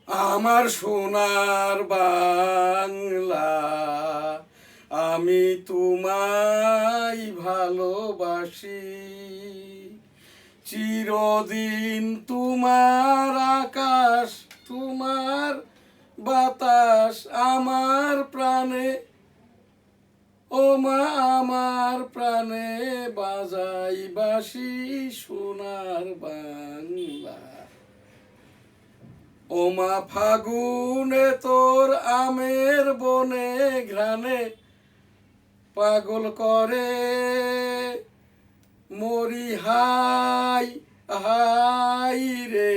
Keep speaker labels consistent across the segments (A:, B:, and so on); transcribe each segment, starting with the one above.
A: আমার সোনার বাংলা, আমি তোমায় ভালোবাসি। চিরদিন তোমার আকাশ, তোমার বাতাস আমার প্রাণে, ও মা আমার প্রাণে বাজাই বাঁশি সোনার বাংলা। ও মা ফাগুনে তোর আমের বনে ঘ্রাণে পাগল করে মরি হাই হাই রে।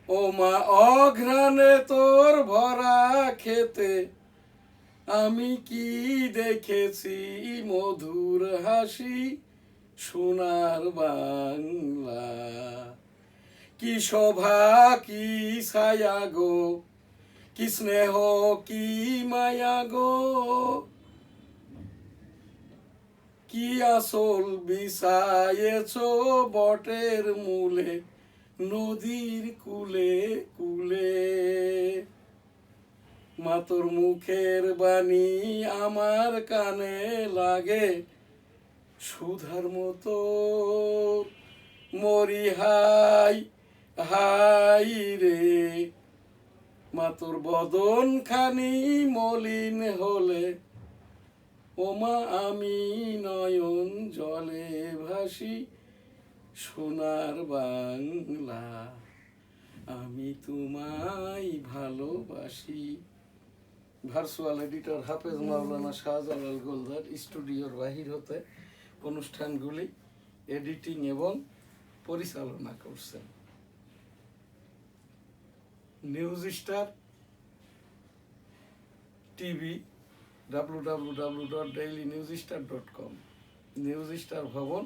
A: ও মা অঘ্রাণে তোর ভরা খেতে আমি কি দেখেছি মধুর হাসি সোনার বাংলা। কি শোভা কি ছায়া গো, কি স্নেহ কি মায়া গো, কি আসল বিছায়েছ বটের মূলে নদীর কুলে কুলে। মা তোর মুখের বাণী আমার কানে লাগে সুধার মতো, মরি হাই হাই রে। মা তোর বদন খানি মলিন হলে, ও মা আমি নয়ন জলে ভাসি সোনার বাংলা। আমি তোমায় ভালোবাসি। ভার্চুয়াল এডিটর হাফেজ মাওলানা শাহজালাল গোলদার স্টুডিওর বাহির হতে অনুষ্ঠানগুলি এডিটিং এবং পরিচালনা করছেন news star TV, www.dailynewsstar.com, news star ভবন,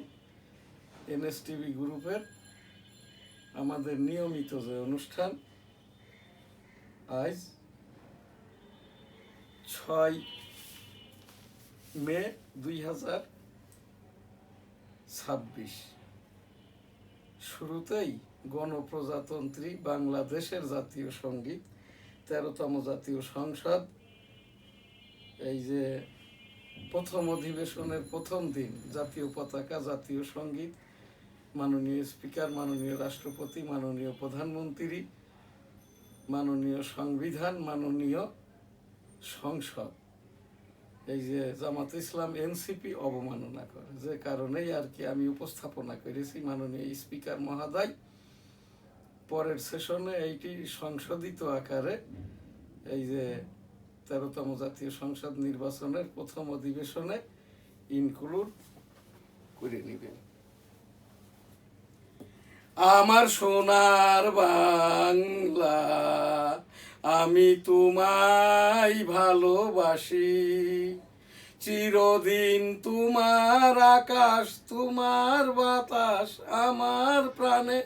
A: NSTV গ্রুপের আমাদের নিয়মিত যে অনুষ্ঠান। আজ 6 মে 2026। শুরুতেই গণপ্রজাতন্ত্রী বাংলাদেশের জাতীয় সঙ্গীত, 13তম জাতীয় সংসদ, এই যে প্রথম অধিবেশনের প্রথম দিন, জাতীয় পতাকা, জাতীয় সঙ্গীত, মাননীয় স্পিকার, মাননীয় রাষ্ট্রপতি, মাননীয় প্রধানমন্ত্রী, মাননীয় সংবিধান, মাননীয় সংসদ, এই যে জামাত ইসলাম এনসিপি অবমাননা করে, যে কারণেই আর কি আমি উপস্থাপনা করেছি মাননীয় স্পিকার মহোদয় পরের সেশনে এইটি সংশোধিত আকারে এই যে 13তম জাতীয় সংসদ নির্বাচনের প্রথম অধিবেশনে ইনক্লুড করে নেবেন। আমার সোনার বাংলা, আমি তোমায় ভালোবাসি। চিরদিন তোমার আকাশ, তোমার বাতাস আমার প্রাণে,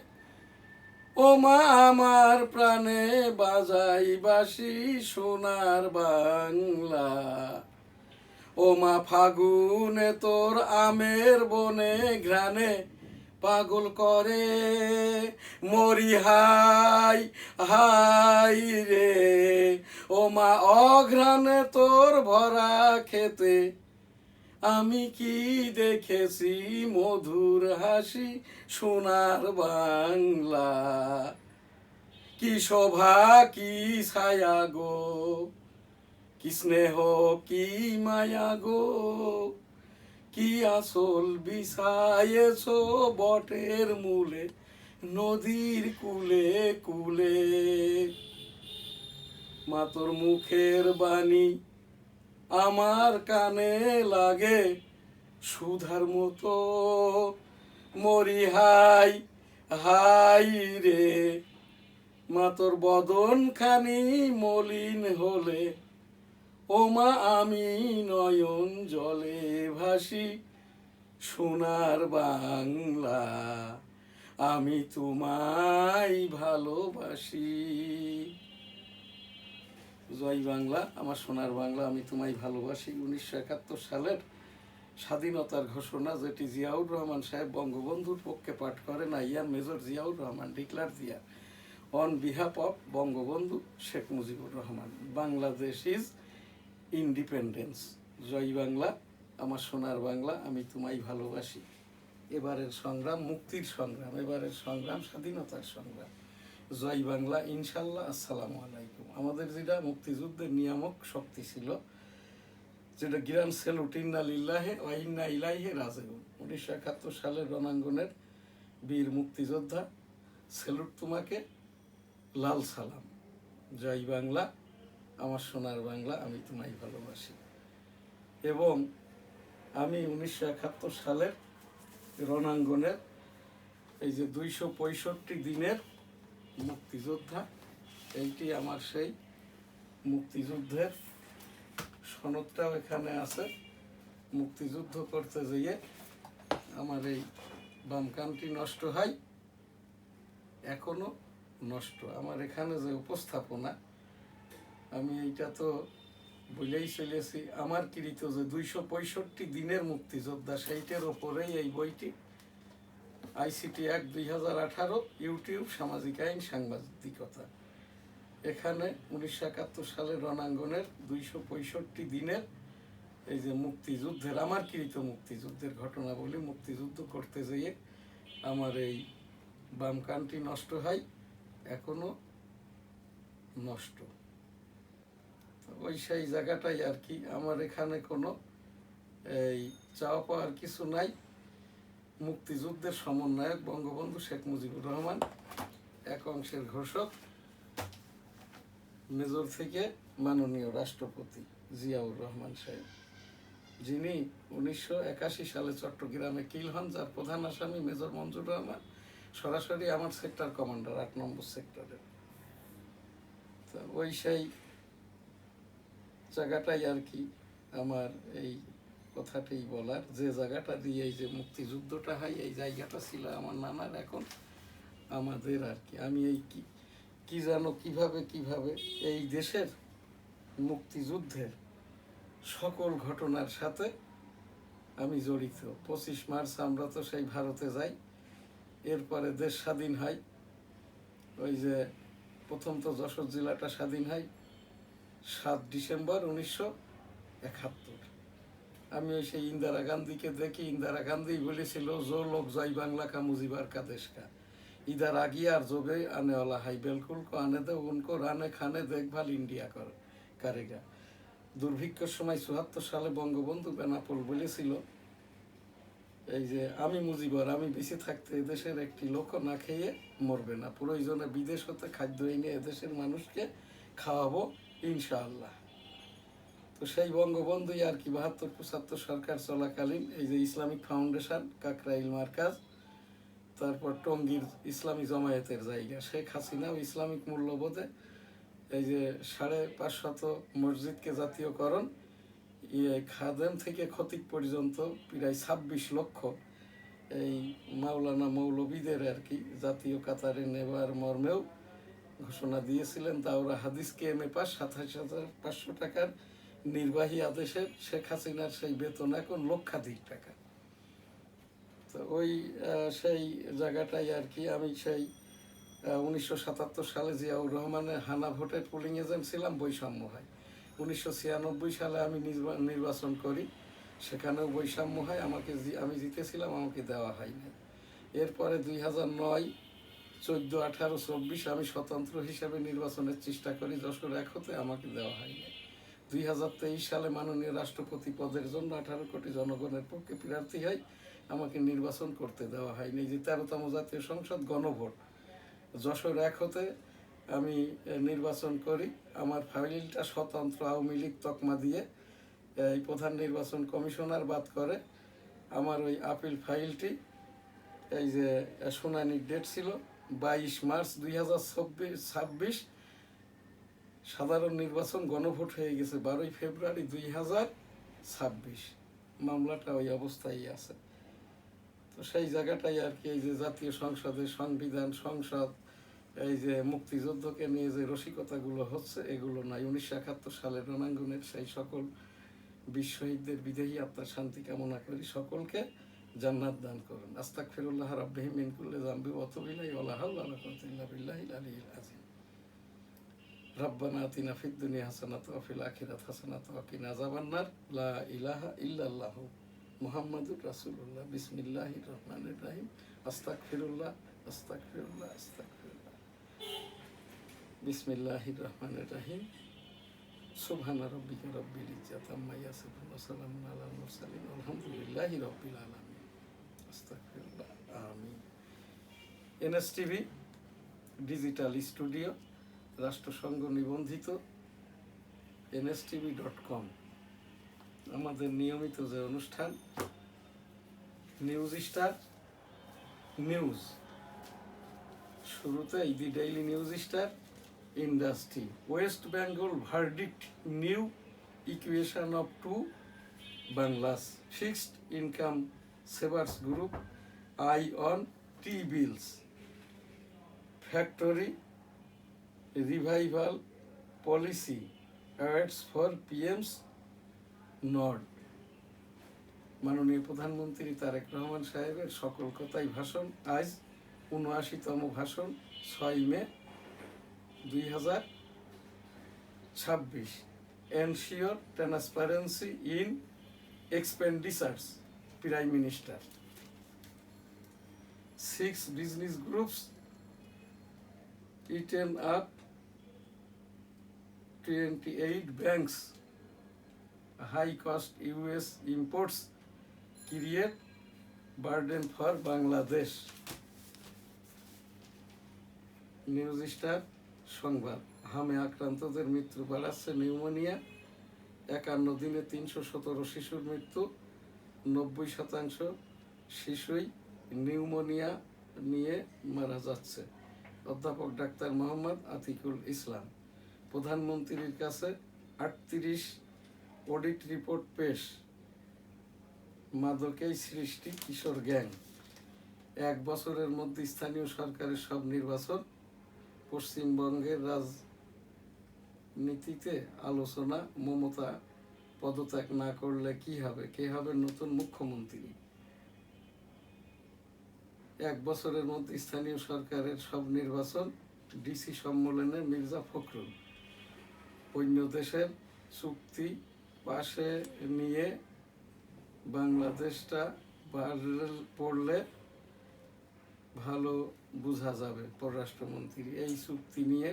A: ও মা আমার প্রাণে বাজাই বাঁশি সোনার বাংলা। ও মা ফাগুনে তোর আমের বনে ঘ্রাণে পাগল করে মরি হাই হাই রে। ও মা অঘ্রাণে তোর ভরা খেতে আমি কি দেখেছি মধুর হাসি সোনার বাংলা। কি শোভা কি ছায়া গো, কি স্নেহ কি মায়া গো, কি আসল বিছায়েছ বটের মূলে নদীর কুলে কুলে। মা তোর মুখের বাণী আমার কানে লাগে সুধার মতো, মরি হাই হাই রে। মা তোর বদন খানি মলিন হলে, ও মা আমি নয়ন জলে ভাসি সোনার বাংলা। আমি তোমায় ভালোবাসি। জয় বাংলা, আমার সোনার বাংলা, আমি তোমায় ভালোবাসি 1971 সালের স্বাধীনতার ঘোষণা, যেটি জিয়াউর রহমান সাহেব বঙ্গবন্ধুর পক্ষে পাঠ করেন আইয়ার major Ziaur Rahman, declare Zia on behalf of Bangabandhu Sheikh Mujibur Rahman, Bangladesh is independence. জয় বাংলা, আমার সোনার বাংলা, আমি তোমায় ভালোবাসি। এবারের সংগ্রাম মুক্তির সংগ্রাম, এবারের সংগ্রাম স্বাধীনতার সংগ্রাম। জয় বাংলা, ইনশাল্লাহ। আসসালামু আলাইকুম। আমাদের যেটা মুক্তিযুদ্ধের নিয়ামক শক্তি ছিল, যেটা গ্রান সেলুট, ইন্না লিল্লাহে ওয়া ইন্না ইলাইহি রাজিউন। 1971 সালের রণাঙ্গনের বীর মুক্তিযোদ্ধা, সেলুট তোমাকে, লাল সালাম। জয় বাংলা, আমার সোনার বাংলা, আমি তোমায় ভালোবাসি। এবং আমি 1971 সালের রণাঙ্গনের এই যে 265 দিনের মুক্তিযোদ্ধা, এইটি আমার সেই মুক্তিযুদ্ধের সনদটাও এখানে আছে। মুক্তিযুদ্ধ করতে যেয়ে আমার এই বাম কানটি নষ্ট হয়, এখনো নষ্ট। আমার এখানে যে উপস্থাপনা, আমি এইটা তো বলেই চলেছি, আমার কৃত যে 265 দিনের মুক্তিযোদ্ধা, সেইটার ওপরেই এই বইটি। ICT অ্যাক্ট 2018, ইউটিউব, সামাজিক আইন, সাংবাদিকতা। এখানে 1971 সালের রণাঙ্গনের 265 দিনের এই যে মুক্তিযুদ্ধের, আমার কৃত মুক্তিযুদ্ধের ঘটনা বলি। মুক্তিযুদ্ধ করতে যেয়ে আমার এই বাম কানটি নষ্ট হয়, এখনো নষ্ট। ওই সেই জায়গাটাই আর কি। আমার এখানে কোনো এই চাওয়া পাওয়ার কিছু নাই। মুক্তিযুদ্ধের সমন্বয়ক বঙ্গবন্ধু শেখ মুজিবুর রহমান, এক অংশের ঘোষক মেজর থেকে মাননীয় রাষ্ট্রপতি জিয়াউর রহমান সাহেব, যিনি 1981 সালে চট্টগ্রামে কিল হন, যার প্রধান আসামি মেজর মঞ্জুর রহমান, সরাসরি আমার সেক্টর কমান্ডার, 8 নম্বর সেক্টরের। তো ওই সেই জায়গাটাই আর কি আমার এই কথাটাই বলার, যে জায়গাটা দিয়ে এই যে মুক্তিযুদ্ধটা হয়, এই জায়গাটা ছিল আমার নানার, এখন আমাদের আর কি। আমি এই কি জানো কিভাবে এই দেশের মুক্তিযুদ্ধের সকল ঘটনার সাথে আমি জড়িত। 25 মার্চ আমরা তো সেই ভারতে যাই, এরপরে দেশ স্বাধীন হয়। ওই যে প্রথম তো যশোর জেলাটা স্বাধীন হয় 7 ডিসেম্বর 1971। আমি ওই সেই ইন্দিরা গান্ধীকে দেখি, ইন্দিরা গান্ধী বলেছিল, জো লোক জয় বাংলা কা মুজিবার কা দেশ কা, ইধার আগিয়ে আর যোগে আনে ওলা হাই, বিলকুল কো আনে দে উনকো রানে খানে দেখভাল ইন্ডিয়া কারেগা। দুর্ভিক্ষের সময় 74 সালে বঙ্গবন্ধু বেনাপোল বলেছিল, এই যে আমি মুজিবর, আমি বেঁচে থাকতে এদেশের একটি লোক না খেয়ে মরবে না, প্রয়োজনে বিদেশ হতে খাদ্য এনে এদেশের মানুষকে খাওয়াবো ইনশাআল্লাহ। তো সেই বঙ্গবন্ধুই আর কি 72-75 সরকার চলাকালীন এই যে ইসলামিক ফাউন্ডেশন, কাকরাইল মার্কাজ, তারপর টঙ্গীর ইসলামী জমায়েতের জায়গা, শেখ হাসিনাও ইসলামিক মূল্যবোধে এই যে 550 মসজিদকে জাতীয়করণ, খাদেম থেকে খতিব পর্যন্ত প্রায় 26 লক্ষ এই মাওলানা মৌলবীদের আর কি জাতীয় কাতারে নেবার মর্মেও ঘোষণা দিয়েছিলেন। তা ওরা হাদিসকে এমএ পাস, 27,500 টাকার নির্বাহী আদেশের শেখ হাসিনার সেই বেতন এখন লক্ষাধিক টাকা। তো ওই সেই জায়গাটাই আর কি। আমি সেই 1977 সালে জিয়াউর রহমানের হানা ভোটের পোলিং এজেন্ট ছিলাম, বৈষম্য হয়। 1996 সালে আমি নির্বাচন করি, সেখানেও বৈষম্য হয়, আমি জিতেছিলাম, আমাকে দেওয়া হয়নি। এরপরে 2009, 14, 18, 24 আমি স্বতন্ত্র হিসেবে নির্বাচনের চেষ্টা করি, যশোর 1 হতে, আমাকে দেওয়া হয়নি। 2023 সালে মাননীয় রাষ্ট্রপতি পদের জন্য 18 কোটি জনগণের পক্ষে প্রার্থী হয়, আমাকে নির্বাচন করতে দেওয়া হয়নি। যে 13তম জাতীয় সংসদ গণভোট, যশোর 1 হতে আমি নির্বাচন করি, আমার ফাইলটা স্বতন্ত্র আওয়ামী লীগ তকমা দিয়ে এই প্রধান নির্বাচন কমিশনার বাদ করে। আমার ওই আপিল ফাইলটি এই যে শুনানির ডেট ছিল 22 মার্চ 2026, সাধারণ নির্বাচন গণভোট হয়ে গেছে 12 ফেব্রুয়ারি 2026, মামলাটা ওই অবস্থায় আছে। তো সেই জায়গাটাই আর কি। এই যে জাতীয় সংসদের সংবিধান, সংসদ, এই যে মুক্তিযুদ্ধকে নিয়ে যে রসিকতাগুলো হচ্ছে, এগুলো নাই। 1971 সালের রণাঙ্গনের সেই সকল বীর শহীদদের বিদেহী আত্মার শান্তি কামনা করি, সকলকে জান্নাত দান করুন। আস্তাগফিরুল্লাহ রাব্বি মিন কুল্লি যামবি ওয়া আতুবু ইলাইহি ওয়া লা হাওলা ওয়া লা কুওয়াতা ইল্লা বিল্লাহিল العلي العظيم ربنا آتنا في الدنيا حسنة وفي الآخرة حسنة وقنا عذاب النار لا إله إلا الله محمد رسول الله بسم الله الرحمن الرحيم أستغفر الله أستغفر الله أستغفر الله بسم الله الرحمن الرحيم سبحان ربك رب العزة عما يصفون وسلام على المرسلين والحمد لله رب العالمين أستغفر الله آمين NSTV ডিজিটাল স্টুডিও রাষ্ট্রসংঘ নিবন্ধিত nstv.com আমাদের নিয়মিত যে অনুষ্ঠান নিউজ স্টার নিউজ শুরুতে the daily news star industry West Bengal verdict new equation of two Banglas fixed income savers group eye on T bills factory revival policy ads for PMs nod মাননীয় প্রধানমন্ত্রী তারেক রহমান সাহেবের সকল কথাই ভাষণ আজ ৭৯তম ভাষণ ৬ মে ২০২৬ ensure transparency in এক্সপেন্ডিচার্স prime minister 6 business groups eaten up 28 banks high cost US imports create burden for Bangladesh news star সংবাদ হামে আক্রান্তদের মৃত্যু বাড়াচ্ছে নিউমোনিয়া ৫১ দিনে ৩১৭ শিশুর মৃত্যু ৯০% শিশুই নিউমোনিয়া নিয়ে মারা যাচ্ছে অধ্যাপক ডাক্তার মোহাম্মদ আতিকুল ইসলাম প্রধানমন্ত্রীর কাছে ৩৮ অডিট রিপোর্ট পেশ মাদকেই সৃষ্টি কিশোর গ্যাং ১ বছরের মধ্যে স্থানীয় সরকারের সব নির্বাচন পশ্চিমবঙ্গের রাজনীতিতে আলোচনা মমতা পদত্যাগ না করলে কি হবে কে হবে নতুন মুখ্যমন্ত্রী ১ বছরের মধ্যে স্থানীয় সরকারের সব নির্বাচন ডিসি সম্মেলনে মির্জা ফখরুল অন্য দেশের চুক্তি পাশে নিয়ে বাংলাদেশটা পড়লে ভালো বোঝা যাবে পররাষ্ট্রমন্ত্রী এই চুক্তি নিয়ে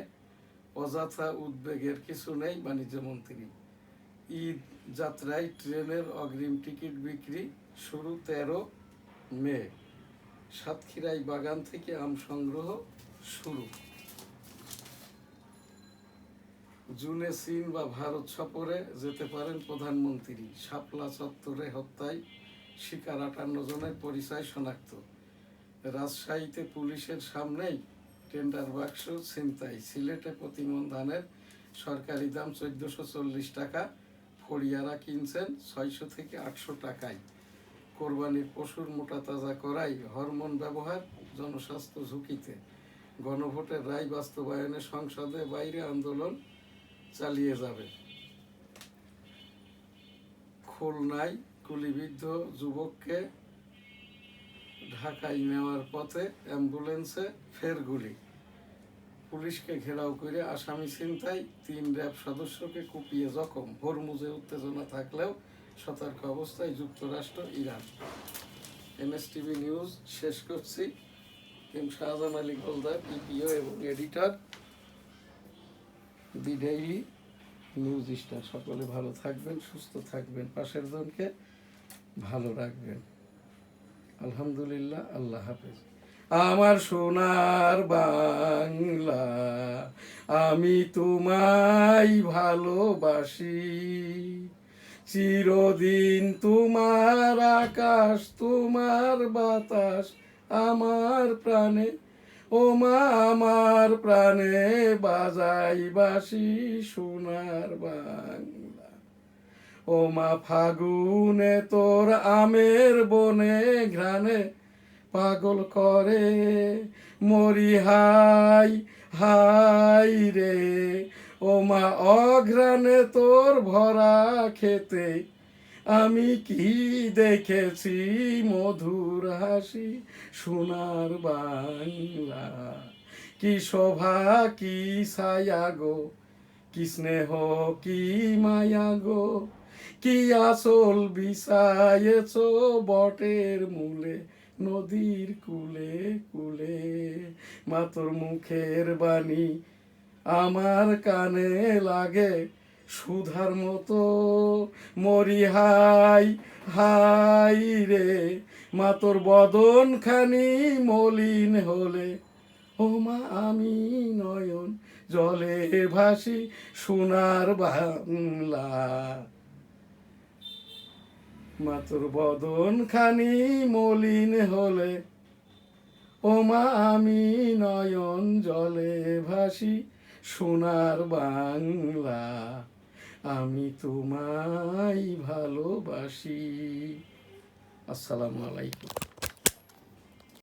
A: অযথা উদ্বেগের কিছু নেই বাণিজ্যমন্ত্রী ঈদ যাত্রায় ট্রেনের অগ্রিম টিকিট বিক্রি শুরু ১৩ মে সাতক্ষীরাই বাগান থেকে আম সংগ্রহ শুরু জুনে চীন বা ভারত সফরে যেতে পারেন প্রধানমন্ত্রী শাপলা চত্বরে হত্যায় শিকার ৫৮ জনের পরিচয় শনাক্ত রাজশাহীতে পুলিশের সামনেই টেন্ডার বাক্স ছিনতাই সিলেটে প্রতিমন ধানের সরকারি দাম ১৪৪০ টাকা ফড়িয়ারা কিনছেন ৬০০ থেকে ৮০০ টাকায় কোরবানির পশুর মোটা তাজা করাই হরমোন ব্যবহার জনস্বাস্থ্য ঝুঁকিতে গণভোটের রায় বাস্তবায়নে সংসদে বাইরে আন্দোলন চালিয়ে যাবে খুলনায় গুলিবিদ্ধ যুবককে ঢাকায় নেওয়ার পথে অ্যাম্বুলেন্সে ফের গুলি পুলিশকে ঘেরাও করে আসামি ছিনতাই ৩ র্যাব সদস্যকে কুপিয়ে জখম হরমুজে উত্তেজনা থাকলেও সতর্ক অবস্থায় যুক্তরাষ্ট্র ইরান এনএসটিভি নিউজ শেষ করছি এম শাহজাহান আলী গোলদার ইপিও এবং এডিটর দি ডেইলি নিউজ স্টার সকলে ভালো থাকবেন সুস্থ থাকবেন পাশের জনকে ভালো রাখবেন আলহামদুলিল্লাহ আল্লাহ হাফেজ আমার সোনার বাংলা আমি তোমায় ভালোবাসি চিরদিন তোমার আকাশ তোমার বাতাস আমার প্রাণে ও মা আমার প্রাণে বাজাই বাসি সোনার বাংলা ও মা ফাগুনে তোর আমের বনে ঘ্রাণে পাগল করে মরি হাই হাই রে ও মা অঘ্রাণে তোর ভরা খেতে আমি কি দেখেছি মধুর হাসি সোনার বাংলা কি শোভা কি ছায়া গো, কি স্নেহ কি মায়া গো, কি আসল বিছায়েছ বটের মূলে, নদীর কুলে কুলে। মা তোর মুখের বাণী আমার কানে লাগে সুধার মতো, মরি হাই হাই রে। মা তোর বদন খানি মলিন হলে, ও মা আমি নয়ন জলে ভাসি সোনার বাংলা। মা তোর বদন খানি মলিন হলে, ও মা আমি নয়ন জলে ভাসি সোনার বাংলা। আমি তোমায় ভালোবাসি। আসসালামু আলাইকুম।